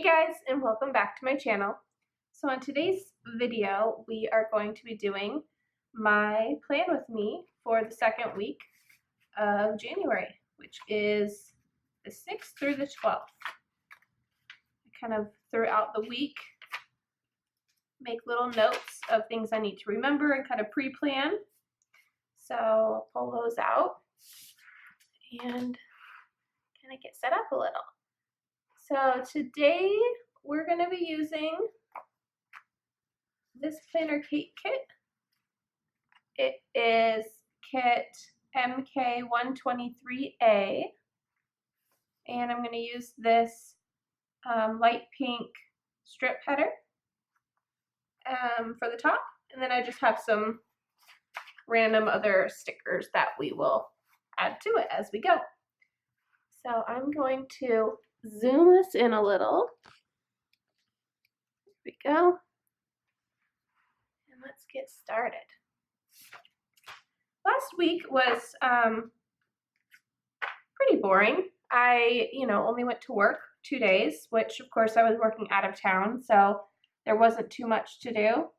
guys, and welcome back to my channel. So in today's video, we are going to be doing my plan with me for the second week of January, which is the 6th through the 12th. I kind of throughout the week make little notes of things I need to remember and kind of pre-plan. So I'll pull those out and kind of get set up a little. So today we're going to be using this planner kit. It is kit MK123A, and I'm going to use this light pink strip header for the top, and then I just have some random other stickers that we will add to it as we go. So I'm going to zoom us in a little. There we go. And let's get started. Last week was pretty boring. I, only went to work 2 days, which of course I was working out of town, so there wasn't too much to do.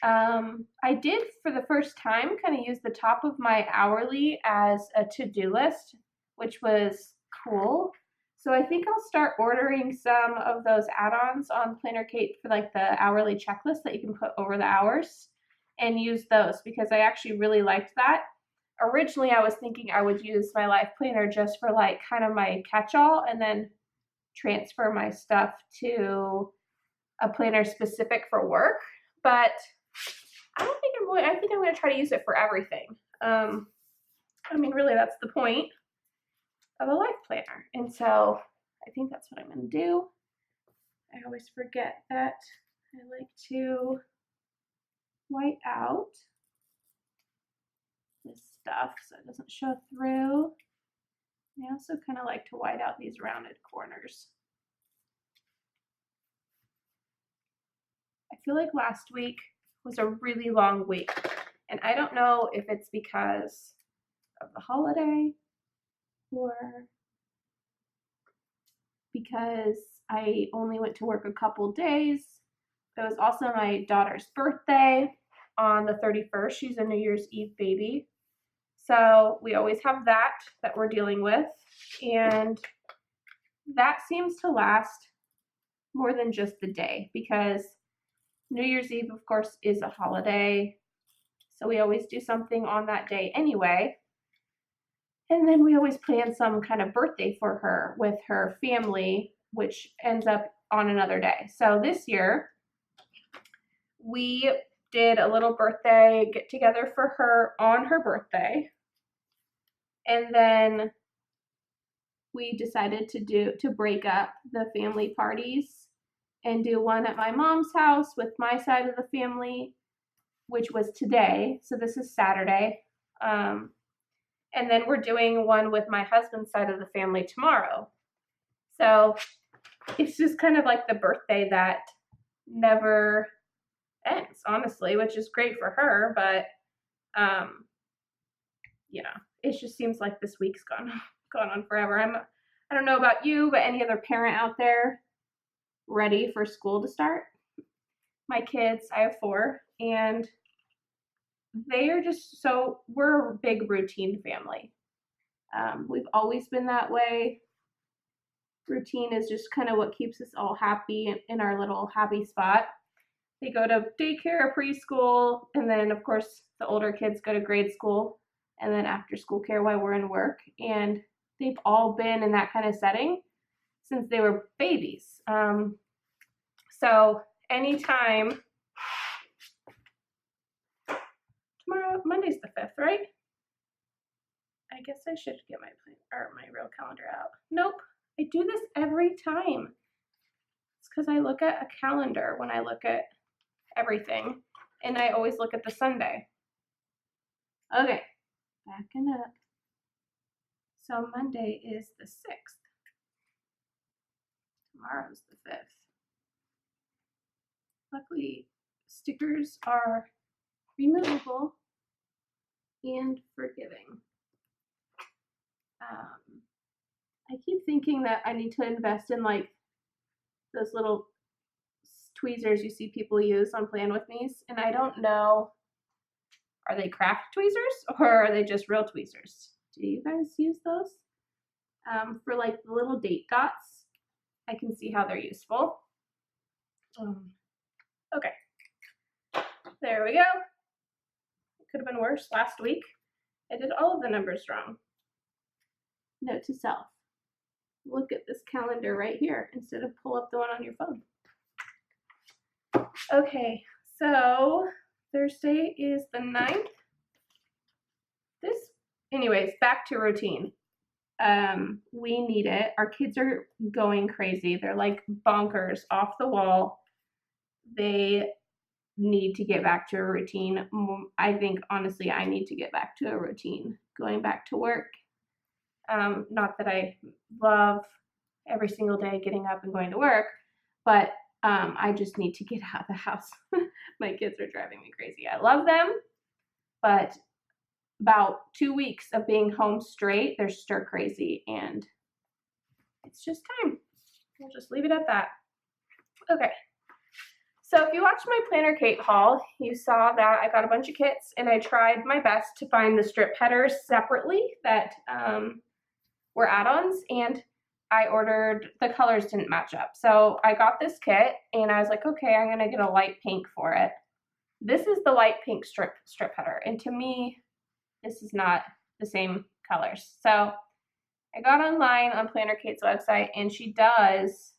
I did, for the first time, kind of use the top of my hourly as a to-do list, which was cool. So I think I'll start ordering some of those add-ons on Planner Kate for like the hourly checklist that you can put over the hours and use those because I actually really liked that. Originally, I was thinking I would use my Life Planner just for like kind of my catch-all and then transfer my stuff to a planner specific for work, but I think I'm going to try to use it for everything. Really, that's the point of a Life Planner, and so I think that's what I'm going to do. I always forget that I like to white out this stuff so it doesn't show through. I also kind of like to white out these rounded corners. I feel like last week was a really long week, and I don't know if it's because of the holiday or because I only went to work a couple days. It was also my daughter's birthday on the 31st. She's a New Year's Eve baby. So we always have that we're dealing with. And that seems to last more than just the day because New Year's Eve, of course, is a holiday. So we always do something on that day anyway. And then we always plan some kind of birthday for her with her family, which ends up on another day. So this year, we did a little birthday get together for her on her birthday. And then we decided to break up the family parties and do one at my mom's house with my side of the family, which was today. So this is Saturday. And then we're doing one with my husband's side of the family tomorrow. So it's just kind of like the birthday that never ends, honestly, which is great for her. But, it just seems like this week's gone on forever. I don't know about you, but any other parent out there ready for school to start? My kids, I have 4, and they are just we're a big routine family. We've always been that way. Routine is just kind of what keeps us all happy in our little happy spot. They go to daycare, preschool, and then of course the older kids go to grade school and then after school care while we're in work. And they've all been in that kind of setting since they were babies. So anytime, tomorrow, Monday's the 5th, right? I guess I should get my real calendar out. Nope, I do this every time. It's because I look at a calendar when I look at everything, and I always look at the Sunday. Okay, backing up. So Monday is the 6th. Tomorrow's the 5th. Luckily, stickers are removable and forgiving. I keep thinking that I need to invest in like those little tweezers you see people use on Plan With Me's, and I don't know, are they craft tweezers or are they just real tweezers? Do you guys use those? For like the little date dots, I can see how they're useful. Okay, there we go. It could have been worse last week. I did all of the numbers wrong. Note to self, look at this calendar right here instead of pull up the one on your phone. Okay, so Thursday is the 9th. Anyways, back to routine. We need it. Our kids are going crazy. They're like bonkers, off the wall. They need to get back to a routine. I think, honestly, I need to get back to a routine. Going back to work. Not that I love every single day getting up and going to work, but I just need to get out of the house. My kids are driving me crazy. I love them, but about 2 weeks of being home straight, they're stir crazy, and it's just time. We'll just leave it at that. Okay. So if you watched my Planner Kate haul, you saw that I got a bunch of kits, and I tried my best to find the strip headers separately that were add-ons, and I ordered, the colors didn't match up. So I got this kit, and I was like, okay, I'm gonna get a light pink for it. This is the light pink strip header, and to me, this is not the same colors. So I got online on Planner Kate's website, and she does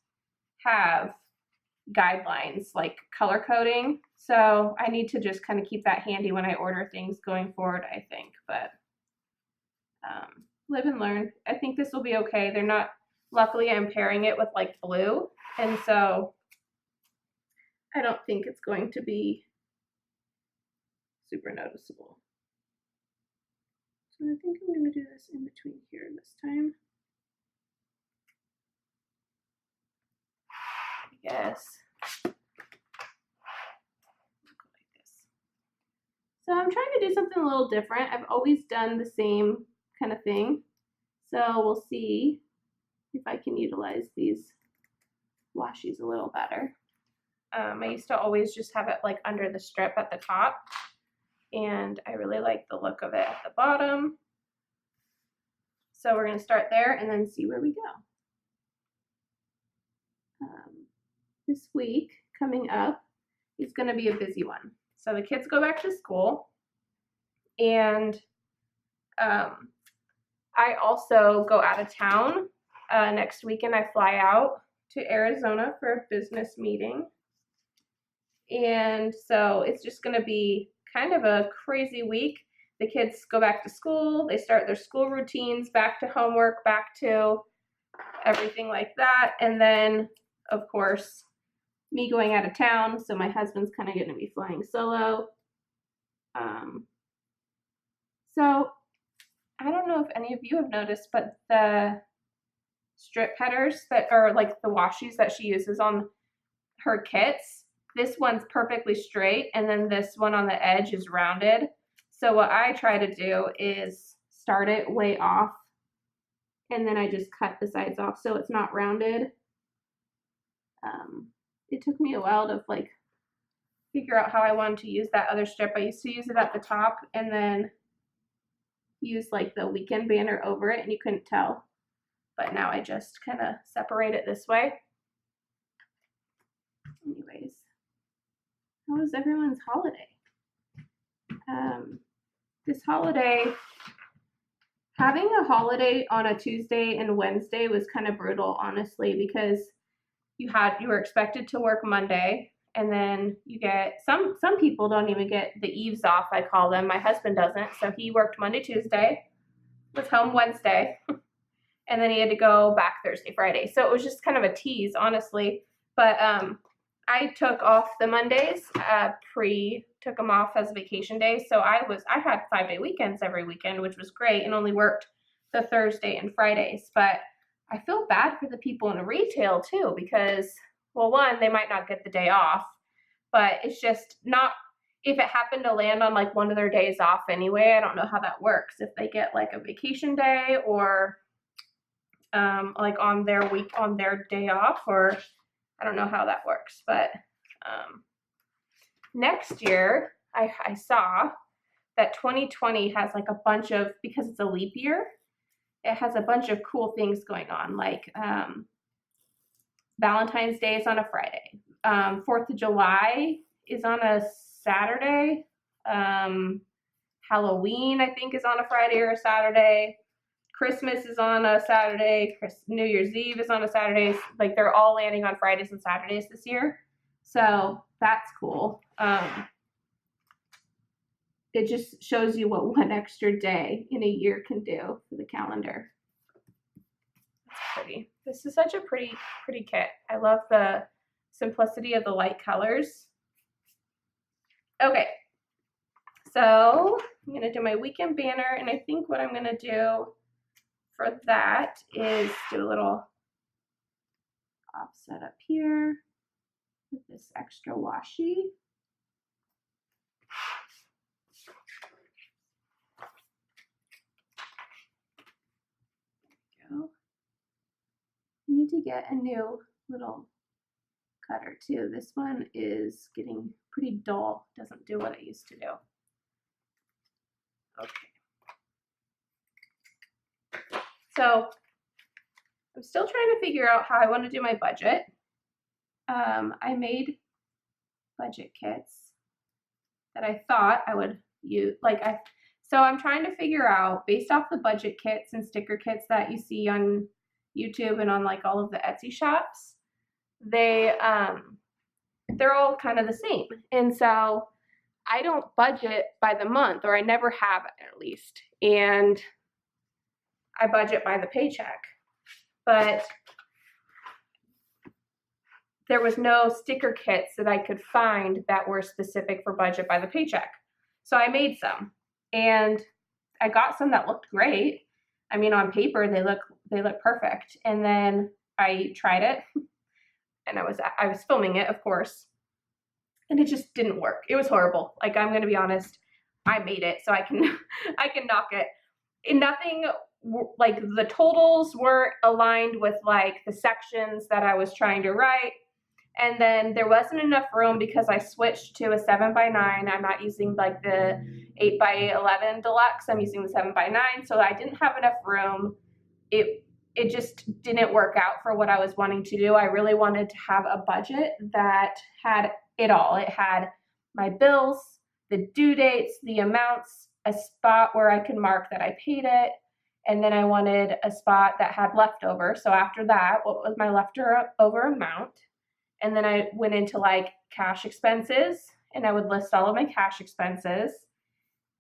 have guidelines like color coding. So I need to just kind of keep that handy when I order things going forward, I think. But live and learn. I think this will be okay. They're not, luckily I'm pairing it with like blue, and so I don't think it's going to be super noticeable. So I think I'm going to do this in between here this time. I guess. Like this. So I'm trying to do something a little different. I've always done the same kind of thing. So we'll see if I can utilize these washies a little better. I used to always just have it like under the strip at the top, and I really like the look of it at the bottom. So we're going to start there and then see where we go. This week coming up is going to be a busy one. So the kids go back to school, and I also go out of town. Next weekend I fly out to Arizona for a business meeting. And so it's just going to be kind of a crazy week. The kids go back to school, they start their school routines, back to homework, back to everything like that. And then, of course, me going out of town, so my husband's kind of going to be flying solo. So I don't know if any of you have noticed, but the strip headers that are like the washies that she uses on her kits, this one's perfectly straight, and then this one on the edge is rounded. So what I try to do is start it way off, and then I just cut the sides off so it's not rounded. It took me a while to like figure out how I wanted to use that other strip. I used to use it at the top and then use like the weekend banner over it, and you couldn't tell. But now I just kind of separate it this way. Anyways, how was everyone's holiday? This holiday, having a holiday on a Tuesday and Wednesday was kind of brutal, honestly, because you were expected to work Monday, and then you get some people don't even get the eves off, I call them. My husband doesn't, so he worked Monday, Tuesday, was home Wednesday, and then he had to go back Thursday, Friday. So it was just kind of a tease, honestly. But I took off the Mondays, took them off as vacation days. So I had 5-day weekends every weekend, which was great, and only worked the Thursday and Fridays. But I feel bad for the people in retail too, because, well, one, they might not get the day off, but it's just not, if it happened to land on like one of their days off anyway, I don't know how that works. If they get like a vacation day or like on their day off, or I don't know how that works, but next year I saw that 2020 has like a bunch of, because it's a leap year, it has a bunch of cool things going on, like Valentine's Day is on a Friday. 4th of July is on a Saturday. Halloween, I think, is on a Friday or a Saturday. Christmas is on a Saturday. New Year's Eve is on a Saturday. Like, they're all landing on Fridays and Saturdays this year. So that's cool. It just shows you what one extra day in a year can do for the calendar. That's pretty. This is such a pretty kit. I love the simplicity of the light colors. Okay, so I'm gonna do my weekend banner, and I think what I'm gonna do for that is do a little offset up here with this extra washi. There we go. I need to get a new little cutter too. This one is getting pretty dull, doesn't do what it used to do. Okay. So I'm still trying to figure out how I want to do my budget. I made budget kits that I thought I would use, so I'm trying to figure out, based off the budget kits and sticker kits that you see on YouTube and on like all of the Etsy shops, they're all kind of the same. And so I don't budget by the month, or I never have at least. And I budget by the paycheck. But there was no sticker kits that I could find that were specific for budget by the paycheck. So I made some, and I got some that looked great. I mean, on paper, they look perfect. And then I tried it, and I was filming it, of course, and it just didn't work. It was horrible. Like, I'm gonna be honest, I made it, so I can knock it. And nothing, like, the totals weren't aligned with like the sections that I was trying to write. And then there wasn't enough room because I switched to a 7x9. I'm not using like the 8x11 deluxe. I'm using the 7x9. So I didn't have enough room. It just didn't work out for what I was wanting to do. I really wanted to have a budget that had it all. It had my bills, the due dates, the amounts, a spot where I could mark that I paid it. And then I wanted a spot that had leftover. So after that, what was my leftover amount? And then I went into like cash expenses, and I would list all of my cash expenses.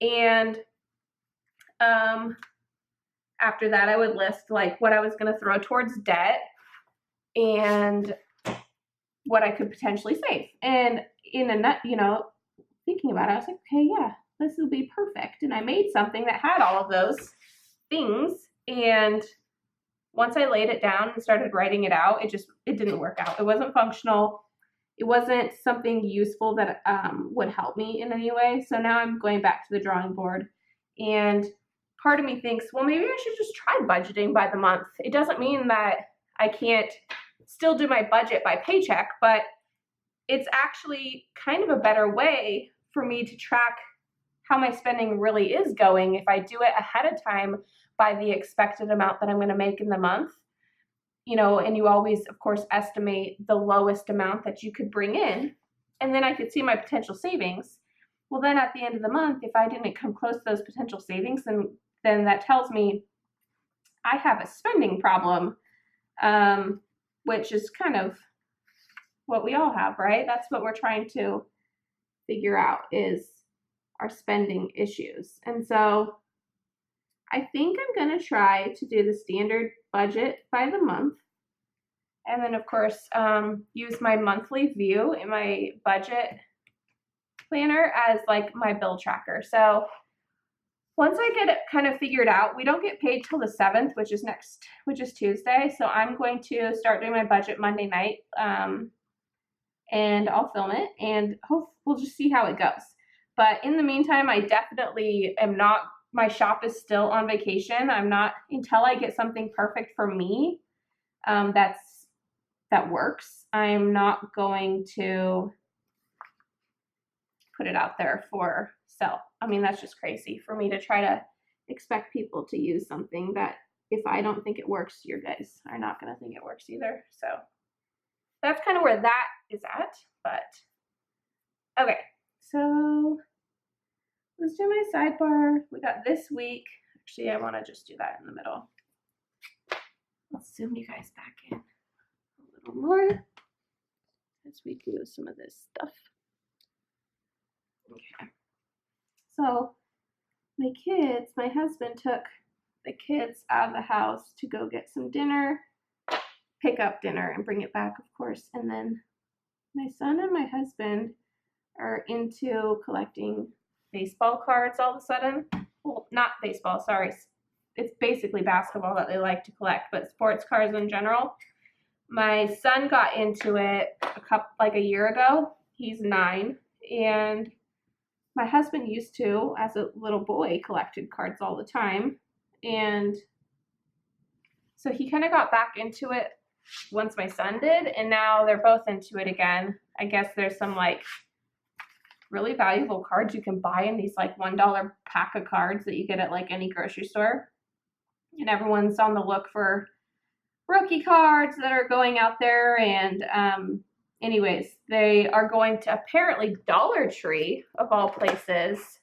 And after that, I would list like what I was going to throw towards debt and what I could potentially save. And in a nut, thinking about it, I was like, okay, yeah, this will be perfect. And I made something that had all of those things. And once I laid it down and started writing it out, it didn't work out. It wasn't functional. It wasn't something useful that would help me in any way. So now I'm going back to the drawing board, and part of me thinks, well, maybe I should just try budgeting by the month. It doesn't mean that I can't still do my budget by paycheck, but it's actually kind of a better way for me to track how my spending really is going if I do it ahead of time by the expected amount that I'm going to make in the month. And you always, of course, estimate the lowest amount that you could bring in, and then I could see my potential savings. Well, then at the end of the month, if I didn't come close to those potential savings, then that tells me I have a spending problem, which is kind of what we all have, right? That's what we're trying to figure out, is our spending issues. And so I think I'm going to try to do the standard budget by the month. And then, of course, use my monthly view in my budget planner as like my bill tracker. So once I get it kind of figured out, we don't get paid till the 7th, which is Tuesday. So I'm going to start doing my budget Monday night, and I'll film it, and we'll just see how it goes. But in the meantime, I definitely am not, my shop is still on vacation. I'm not, until I get something perfect for me, that's that works. I'm not going to put it out there for sale. I mean, that's just crazy for me to try to expect people to use something that if I don't think it works, you guys are not going to think it works either. So that's kind of where that is at. But okay, so let's do my sidebar. We got this week. Actually, I want to just do that in the middle. Let's zoom you guys back in a little more as we do some of this stuff. Okay. So my husband took the kids out of the house to go get some dinner, pick up dinner and bring it back, of course. And then my son and my husband are into collecting baseball cards all of a sudden. Well, not baseball, sorry. It's basically basketball that they like to collect, but sports cards in general. My son got into it like a year ago. He's 9, and my husband used to, as a little boy, collected cards all the time. And so he kind of got back into it once my son did, and now they're both into it again. I guess there's some like really valuable cards you can buy in these like $1 pack of cards that you get at like any grocery store. And everyone's on the look for rookie cards that are going out there. And anyways, they are going to, apparently Dollar Tree, of all places,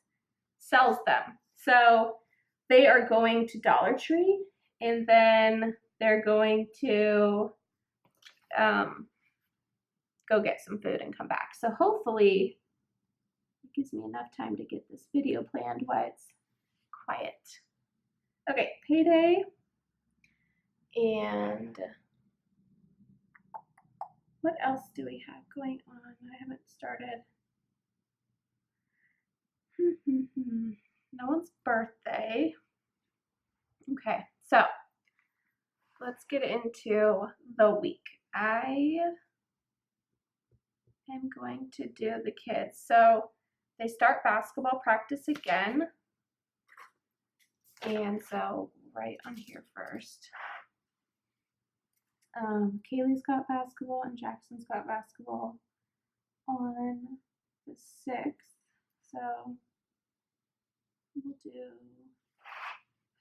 sells them. So they are going to Dollar Tree, and then they're going to go get some food and come back. So hopefully it gives me enough time to get this video planned while it's quiet. Okay, payday. And what else do we have going on? I haven't started. No one's birthday. Okay, so let's get into the week. I am going to do the kids. So they start basketball practice again. And so right on here first. Kaylee's got basketball and Jackson's got basketball on the 6th. So we'll do,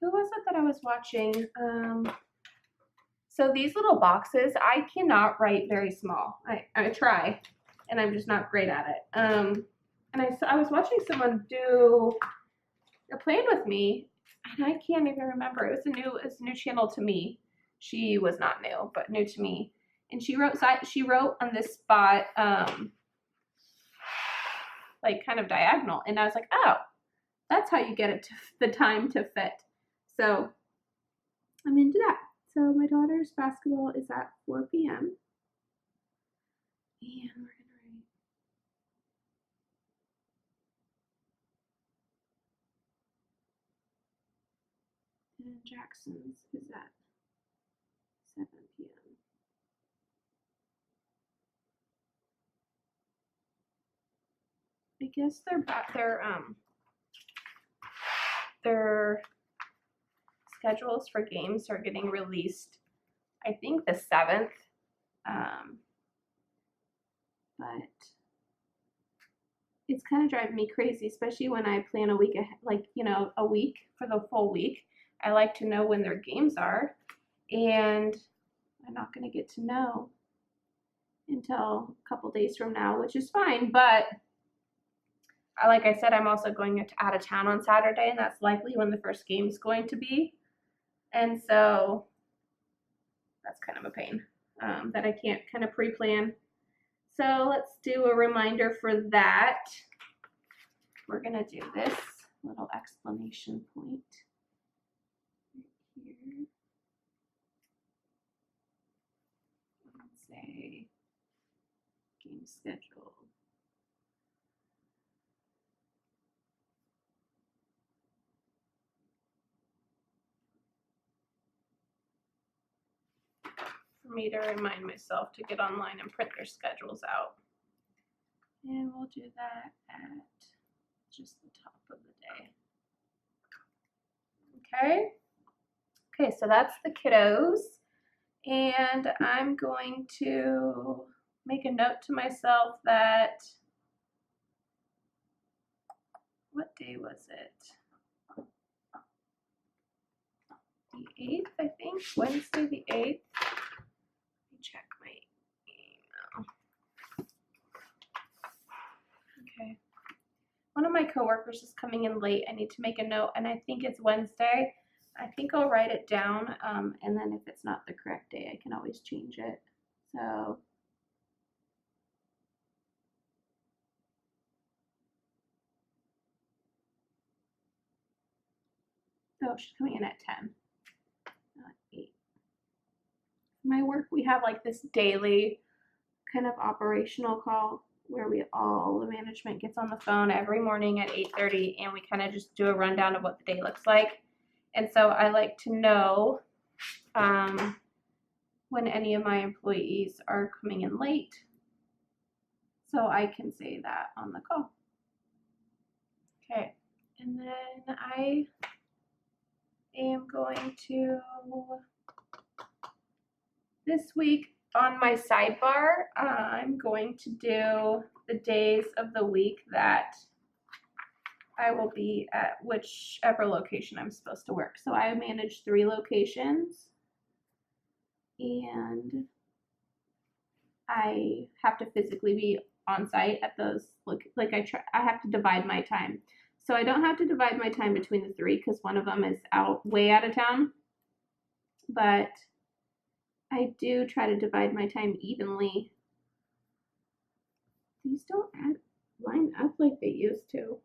who was it that I was watching? So these little boxes, I cannot write very small. I try, and I'm just not great at it. And I was watching someone do a plan with me, and I can't even remember. It was a new channel to me. She was not new, but new to me. And she wrote on this spot, like kind of diagonal. And I was like, oh, that's how you get it to the time to fit. So I'm into that. So my daughter's basketball is at 4 p.m. And we're gonna write. And Jackson's is at 7 p.m. I guess their schedules for games are getting released, I think the 7th. But it's kind of driving me crazy, especially when I plan a week ahead, like, a week for the full week. I like to know when their games are, and I'm not going to get to know until a couple days from now, which is fine. But like I said, I'm also going out of town on Saturday, and that's likely when the first game is going to be. And so that's kind of a pain that I can't kind of pre-plan. So let's do a reminder for that. We're going to do this little explanation point right here. Let's say game schedule. For me to remind myself to get online and print their schedules out. And we'll do that at just the top of the day. Okay. Okay, so that's the kiddos. And I'm going to make a note to myself that, what day was it? The 8th, I think, Wednesday the 8th. Let me check my email. Okay. One of my coworkers is coming in late. I need to make a note, and I think it's Wednesday. I think I'll write it down, and then if it's not the correct day, I can always change it. So she's coming in at 10, not 8. My work, we have like this daily kind of operational call where all the management gets on the phone every morning at 8:30, and we kind of just do a rundown of what the day looks like. And so I like to know when any of my employees are coming in late, so I can say that on the call. Okay, and then I am going to, this week on my sidebar, I'm going to do the days of the week that I will be at whichever location I'm supposed to work. So I manage 3 locations, and I have to physically be on site at those. I have to divide my time. So I don't have to divide my time between the 3 because one of them is way out of town. But I do try to divide my time evenly. These don't line up like they used to.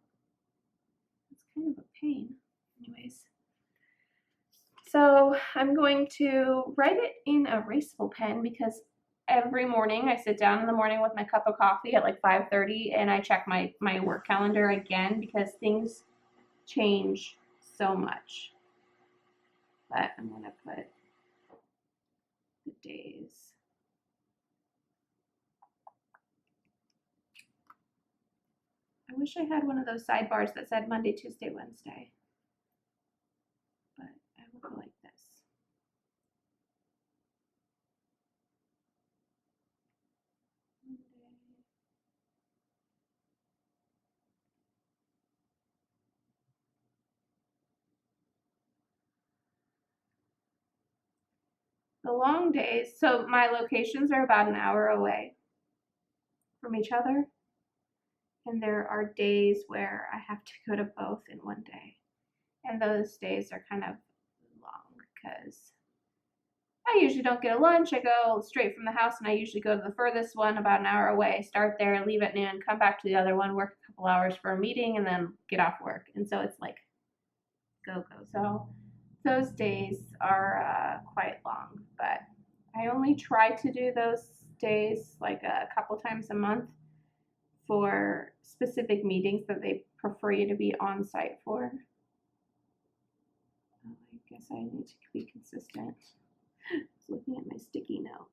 It's kind of a pain. Anyways. So I'm going to write it in a erasable pen because every morning I sit down in the morning with my cup of coffee at like 5:30 and I check my work calendar again because things change so much. But I'm going to put the days. I wish I had one of those sidebars that said Monday, Tuesday, Wednesday. But I will go like this. The long days, so my locations are about an hour away from each other. And there are days where I have to go to both in one day. And those days are kind of long because I usually don't get a lunch. I go straight from the house and I usually go to the furthest one about an hour away, start there, leave at noon, come back to the other one, work a couple hours for a meeting, and then get off work. And so it's like go. So those days are quite long, but I only try to do those days like a couple times a month for specific meetings that they prefer you to be on site for. I guess I need to be consistent. I was looking at my sticky note.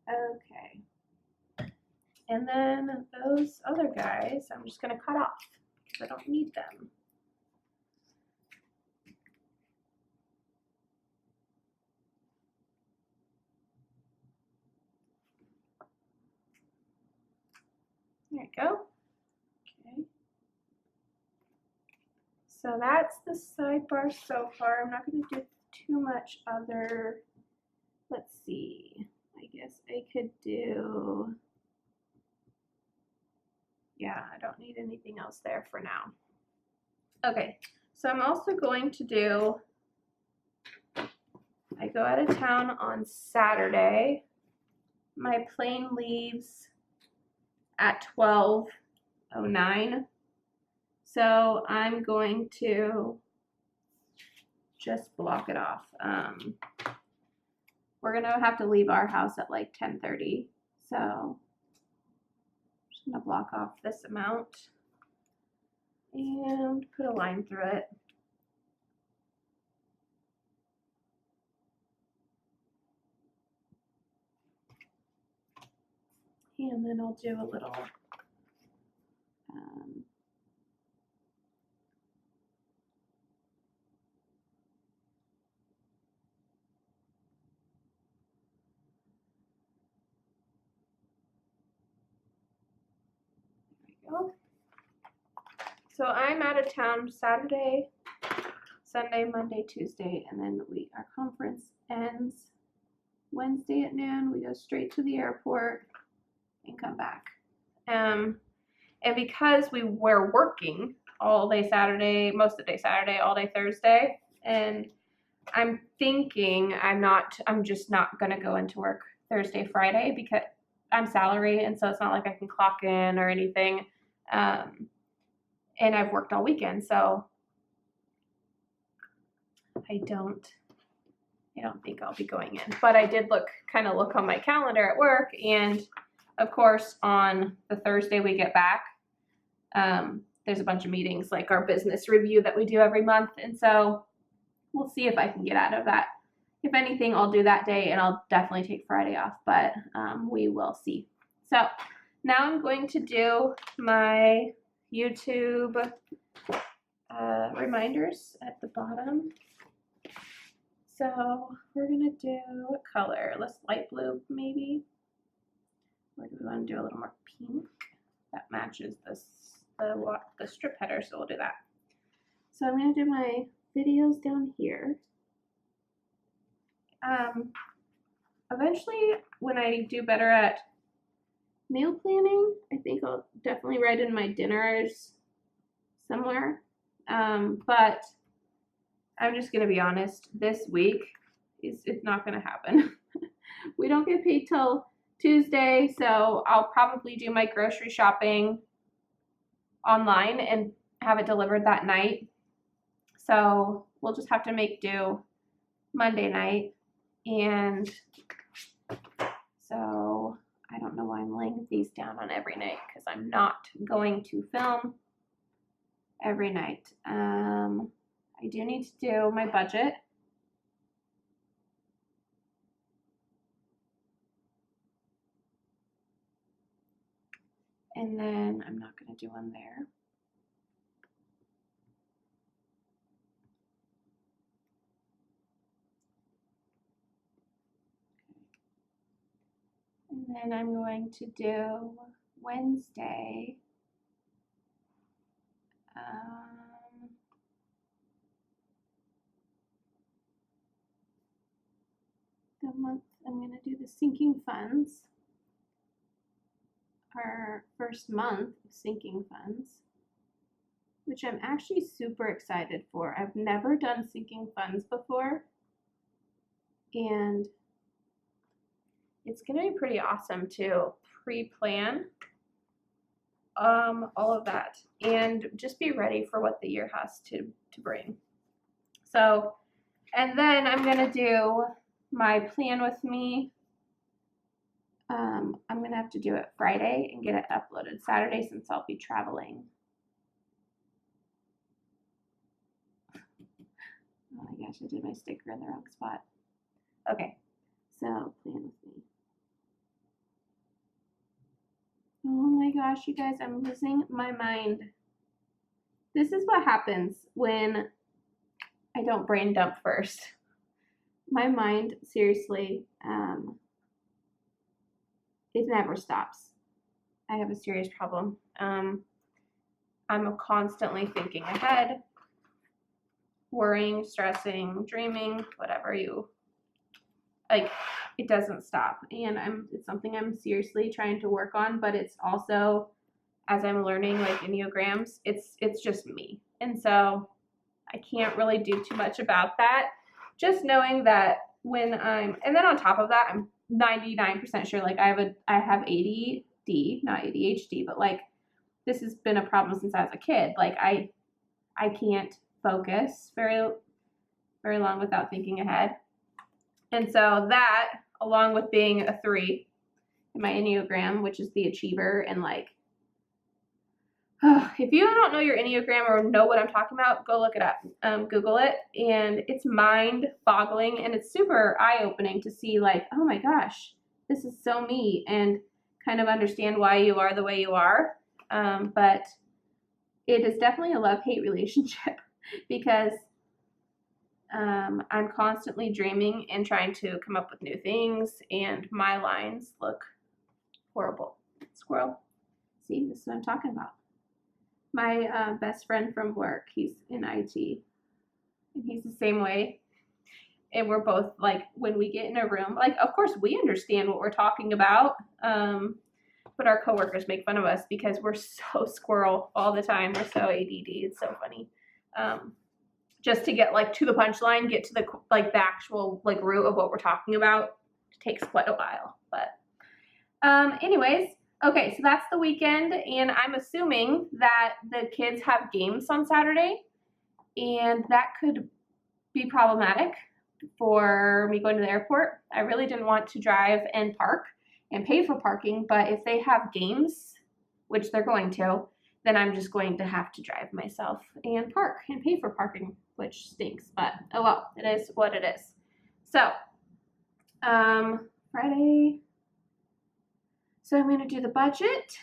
Okay. And then those other guys, I'm just going to cut off because I don't need them. There you go. Okay. So that's the sidebar so far. I'm not going to do too much other. Let's see. I guess I could do. Yeah, I don't need anything else there for now. Okay, so I'm also going to do. I go out of town on Saturday. My plane leaves at 12:09. So I'm going to just block it off. We're gonna have to leave our house at like 10:30. So I'm just gonna block off this amount and put a line through it. And then I'll do a little go. So I'm out of town Saturday, Sunday, Monday, Tuesday, and then our conference ends Wednesday at noon. We go straight to the airport and come back. And because we're working all day Saturday, most of the day Saturday, all day Thursday, and I'm thinking I'm just not gonna go into work Thursday, Friday because I'm salary, and so it's not like I can clock in or anything. And I've worked all weekend, so I don't think I'll be going in. But I did look on my calendar at work, and of course on the Thursday we get back, there's a bunch of meetings, like our business review that we do every month, and so we'll see if I can get out of that. If anything, I'll do that day, and I'll definitely take Friday off, but we will see. So now I'm going to do my YouTube reminders at the bottom. So we're gonna do what color? Let's light blue maybe. Or do we want to do a little more pink? That matches the strip header, so we'll do that. So I'm gonna do my videos down here. Eventually, when I do better at meal planning, I think I'll definitely write in my dinners somewhere. But I'm just gonna be honest, this week it's not gonna happen. We don't get paid till Tuesday, so I'll probably do my grocery shopping online and have it delivered that night. So we'll just have to make do Monday night. And so I don't know why I'm laying these down on every night, because I'm not going to film every night. I do need to do my budget. And then I'm not going to do one there. And then I'm going to do Wednesday. The month I'm going to do the sinking funds. Our first month of sinking funds, which I'm actually super excited for. I've never done sinking funds before, and it's going to be pretty awesome to pre-plan all of that and just be ready for what the year has to bring. So, and then I'm going to do my plan with me. I'm going to have to do it Friday and get it uploaded Saturday since I'll be traveling. Oh my gosh, I did my sticker in the wrong spot. Okay, so plan with me. Oh my gosh, you guys, I'm losing my mind. This is what happens when I don't brain dump first. My mind, seriously, it never stops. I have a serious problem. I'm constantly thinking ahead, worrying, stressing, dreaming, whatever you like. It doesn't stop, and it's something I'm seriously trying to work on. But it's also, as I'm learning like Enneagrams, it's just me, and so I can't really do too much about that. Just knowing that when and then on top of that, I'm 99% sure like I have ADD, not ADHD, but like this has been a problem since I was a kid. Like I can't focus very long without thinking ahead. And so that, along with being a 3 in my Enneagram, which is the achiever, and like if you don't know your Enneagram or know what I'm talking about, go look it up. Google it, and it's mind-boggling, and it's super eye-opening to see like, oh my gosh, this is so me. And kind of understand why you are the way you are. But it is definitely a love-hate relationship because I'm constantly dreaming and trying to come up with new things, and my lines look horrible. Squirrel. See, this is what I'm talking about. My best friend from work, he's in IT, and he's the same way. And we're both like, when we get in a room, like, of course we understand what we're talking about, but our coworkers make fun of us because we're so squirrel all the time. We're so ADD. It's so funny. Just to get like to the punchline, get to the like the actual like root of what we're talking about, it takes quite a while. But anyways, okay, so that's the weekend, and I'm assuming that the kids have games on Saturday, and that could be problematic for me going to the airport. I really didn't want to drive and park and pay for parking, but if they have games, which they're going to, then I'm just going to have to drive myself and park and pay for parking, which stinks, but oh well, it is what it is. So, Friday, so I'm going to do the budget,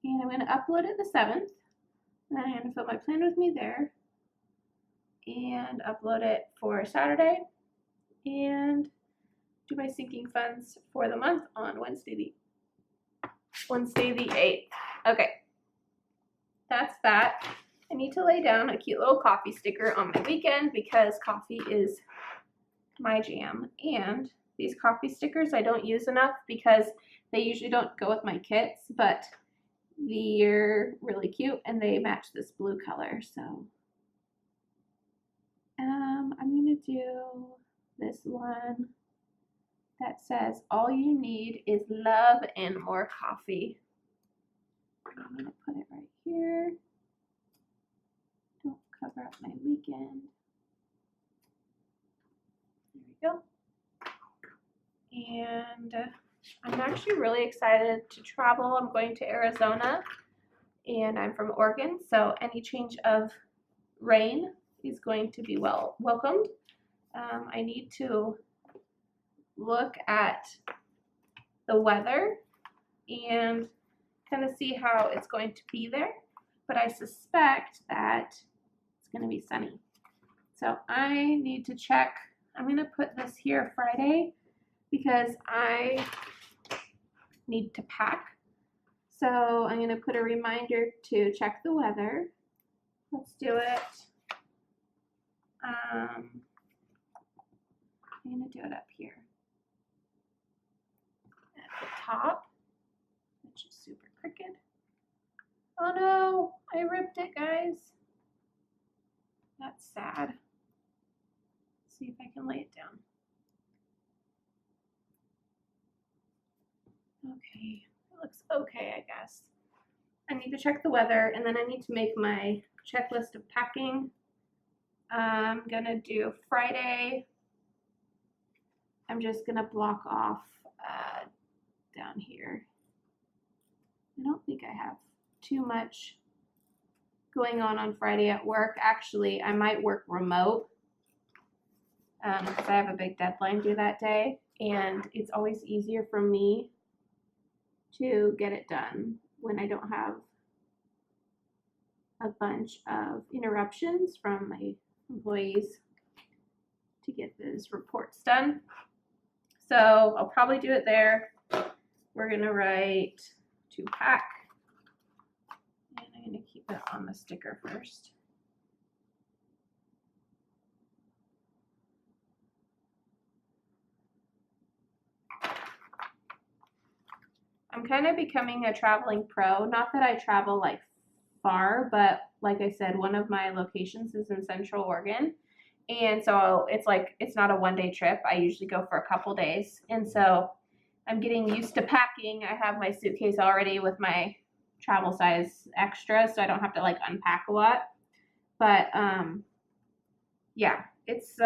and I'm going to upload it the 7th, and I'm going to fill my plan with me there, and upload it for Saturday, and do my sinking funds for the month on Wednesday the 8th. Okay, that's that. I need to lay down a cute little coffee sticker on my weekend because coffee is my jam. And these coffee stickers I don't use enough because they usually don't go with my kits, but they're really cute and they match this blue color. So I'm going to do this one that says, all you need is love and more coffee. I'm going to put it right here. Don't cover up my weekend. There we go. And I'm actually really excited to travel. I'm going to Arizona, and I'm from Oregon, so any change of rain is going to be welcomed. I need to look at the weather and kind of see how it's going to be there, but I suspect that it's going to be sunny. So I need to check. I'm going to put this here Friday because I need to pack. So I'm going to put a reminder to check the weather. Let's do it. I'm going to do it up here at the top, which is super crooked. Oh no, I ripped it, guys. That's sad. Let's see if I can lay it down. Okay, it looks okay, I guess. I need to check the weather, and then I need to make my checklist of packing. I'm gonna do Friday. I'm just gonna block off down here. I don't think I have too much going on Friday at work. Actually, I might work remote because I have a big deadline due that day, and it's always easier for me to get it done when I don't have a bunch of interruptions from my employees to get those reports done. So I'll probably do it there. We're gonna write to pack, and I'm gonna keep it on the sticker first. I'm kind of becoming a traveling pro. Not that I travel like far, but like I said, one of my locations is in Central Oregon. And so it's like, it's not a one-day trip. I usually go for a couple days. And so I'm getting used to packing. I have my suitcase already with my travel size extra, so I don't have to like unpack a lot. But yeah, it's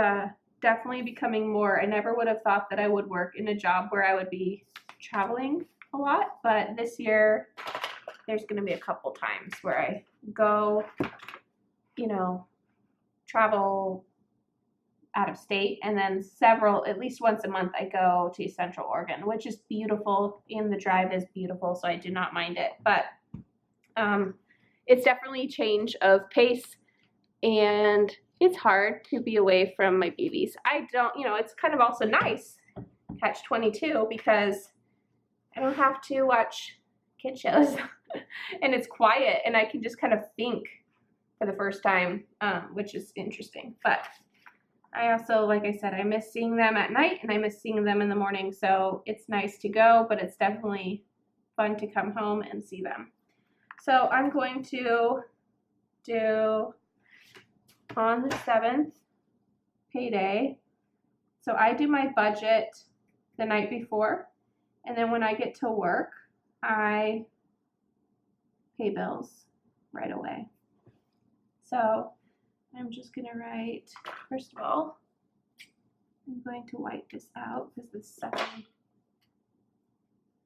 definitely becoming more. I never would have thought that I would work in a job where I would be traveling a lot, but this year there's going to be a couple times where I go, you know, travel out of state, and then several, at least once a month, I go to Central Oregon, which is beautiful, and the drive is beautiful, so I do not mind it. But it's definitely a change of pace, and it's hard to be away from my babies. I don't, it's kind of also nice, catch 22, because I don't have to watch kid shows, and it's quiet, and I can just kind of think for the first time, which is interesting. But I also, like I said, I miss seeing them at night, and I miss seeing them in the morning, so it's nice to go, but it's definitely fun to come home and see them. So I'm going to do on the 7th payday. So I do my budget the night before, and then when I get to work, I pay bills right away. So I'm just going to write, first of all, I'm going to wipe this out because the 7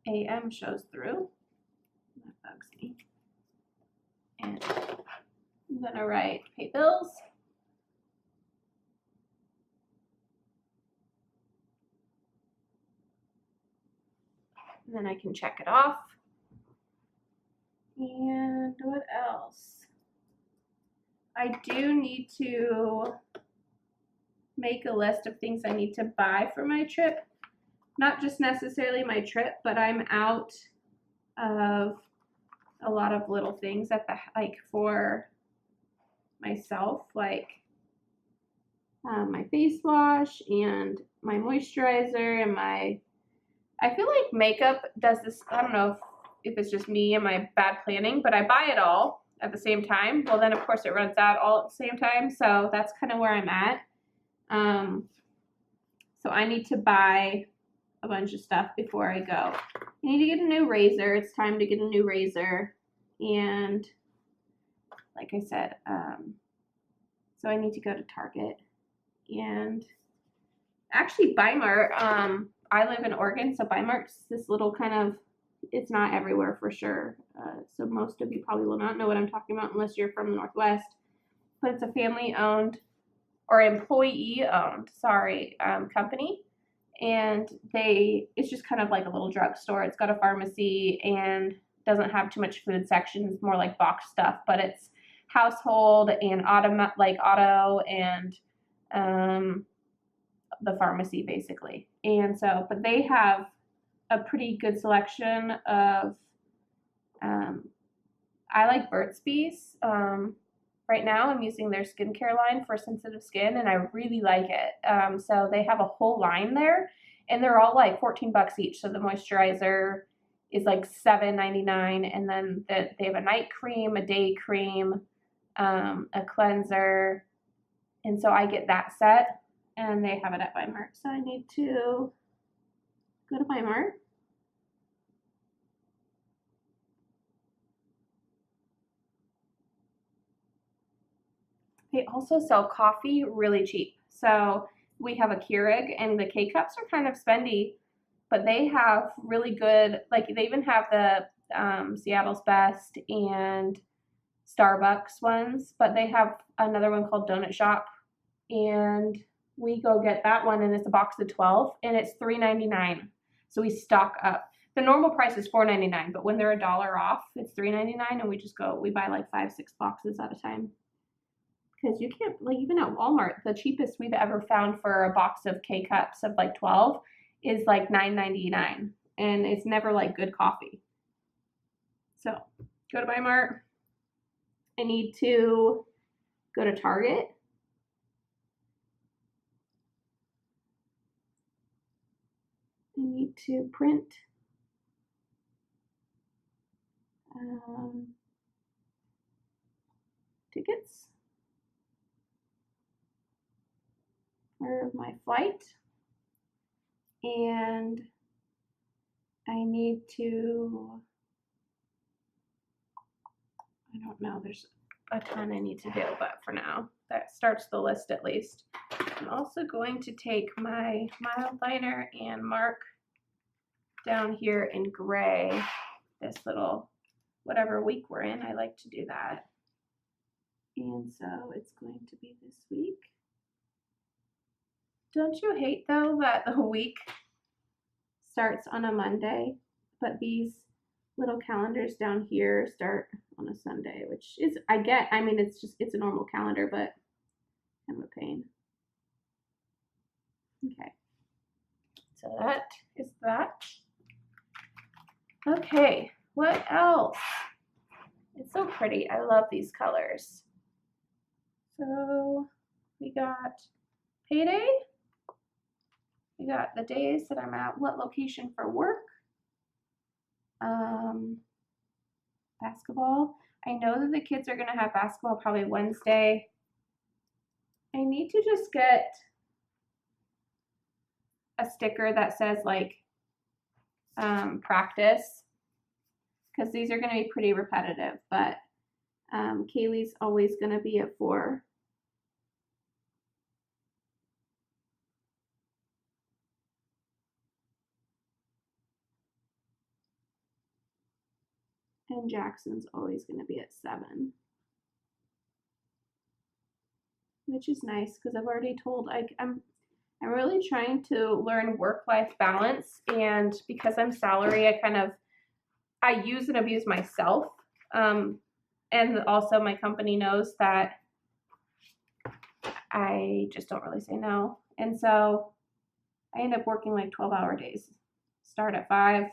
a.m. shows through. That bugs me. And I'm going to write pay bills. And then I can check it off. And what else? I do need to make a list of things I need to buy for my trip. Not just necessarily my trip, but I'm out of a lot of little things at the, like for myself, like my face wash and my moisturizer and my, I feel like makeup does this, I don't know if it's just me and my bad planning, but I buy it all at the same time. Well, then of course it runs out all at the same time, so that's kind of where I'm at. So I need to buy a bunch of stuff before I go. I need to get a new razor. It's time to get a new razor. And like I said, so I need to go to Target. And actually Bi-Mart, I live in Oregon, so Bi-Mart's this little kind of, it's not everywhere for sure. So most of you probably will not know what I'm talking about unless you're from the Northwest. But it's a family-owned or employee-owned, company. And it's just kind of like a little drugstore. It's got a pharmacy and doesn't have too much food sections, more like box stuff, but it's household and auto and the pharmacy basically. And so, but they have a pretty good selection of, I like Burt's Bees. Right now I'm using their skincare line for sensitive skin, and I really like it. So they have a whole line there, and they're all like $14 each. So the moisturizer is like $7.99, and then they have a night cream, a day cream, a cleanser, and so I get that set, and they have it at Bi-Mart. So I need to go to Bi-Mart. They also sell coffee really cheap. So we have a Keurig, and the K-Cups are kind of spendy, but they have really good, like they even have the Seattle's Best and Starbucks ones, but they have another one called Donut Shop, and we go get that one, and it's a box of 12, and it's $3.99. So we stock up. The normal price is $4.99, but when they're $1 off, it's $3.99, and we buy like 5-6 boxes at a time. Because you can't, like even at Walmart, the cheapest we've ever found for a box of K-Cups of like 12 is like $9.99, and it's never like good coffee. So go to Bi-Mart. I need to go to Target. I need to print tickets for my flight, and I need to, I don't know, there's a ton I need to do, but for now, that starts the list at least. I'm also going to take my mild liner and mark down here in gray this little, whatever week we're in, I like to do that. And so it's going to be this week. Don't you hate though that the week starts on a Monday, but these little calendars down here start on a Sunday, which is, I mean, it's a normal calendar, but I'm a pain. Okay, so that is that. Okay, what else? It's so pretty. I love these colors. So we got payday. We got the days that I'm at what location for work. Basketball. I know that the kids are gonna have basketball probably Wednesday. I need to just get a sticker that says like practice, because these are gonna be pretty repetitive, but Kaylee's always gonna be at 4. And Jackson's always going to be at 7, which is nice because I've already told I'm really trying to learn work-life balance, and because I'm salary, I use and abuse myself, and also my company knows that I just don't really say no, and so I end up working like 12-hour days. Start at 5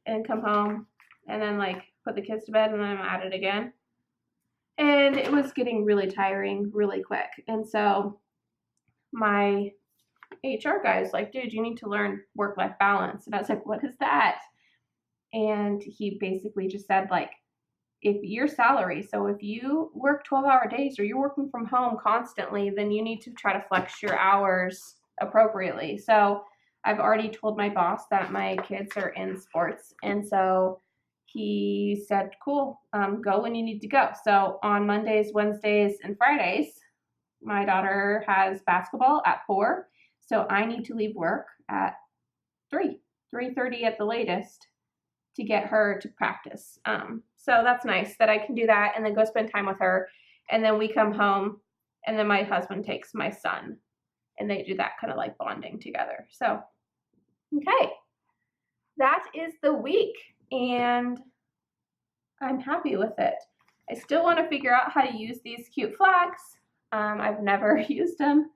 and come home, and then like put the kids to bed, and then I'm at it again. And it was getting really tiring really quick. And so my HR guy was like, dude, you need to learn work-life balance. And I was like, what is that? And he basically just said, like, if your salary, so if you work 12-hour days or you're working from home constantly, then you need to try to flex your hours appropriately. So I've already told my boss that my kids are in sports, and so he said, cool, go when you need to go. So on Mondays, Wednesdays, and Fridays, my daughter has basketball at 4, so I need to leave work at 3:30 at the latest to get her to practice. So that's nice that I can do that and then go spend time with her, and then we come home, and then my husband takes my son, and they do that kind of like bonding together. So, okay, that is the week, and I'm happy with it. I still want to figure out how to use these cute flags. I've never used them,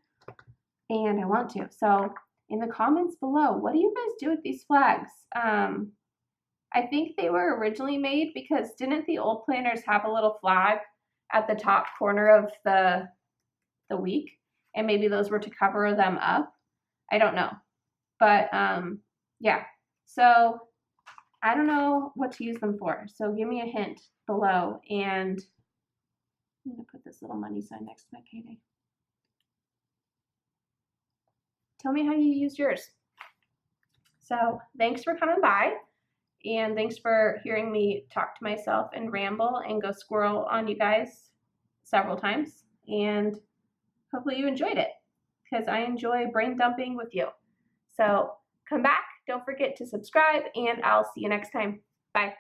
and I want to. So in the comments below, what do you guys do with these flags? I think they were originally made because didn't the old planners have a little flag at the top corner of the week? And maybe those were to cover them up. I don't know. But yeah, so I don't know what to use them for. So give me a hint below, and I'm going to put this little money sign next to my payday. Tell me how you use yours. So thanks for coming by, and thanks for hearing me talk to myself and ramble and go squirrel on you guys several times. And hopefully you enjoyed it, because I enjoy brain dumping with you. So come back. Don't forget to subscribe, and I'll see you next time. Bye.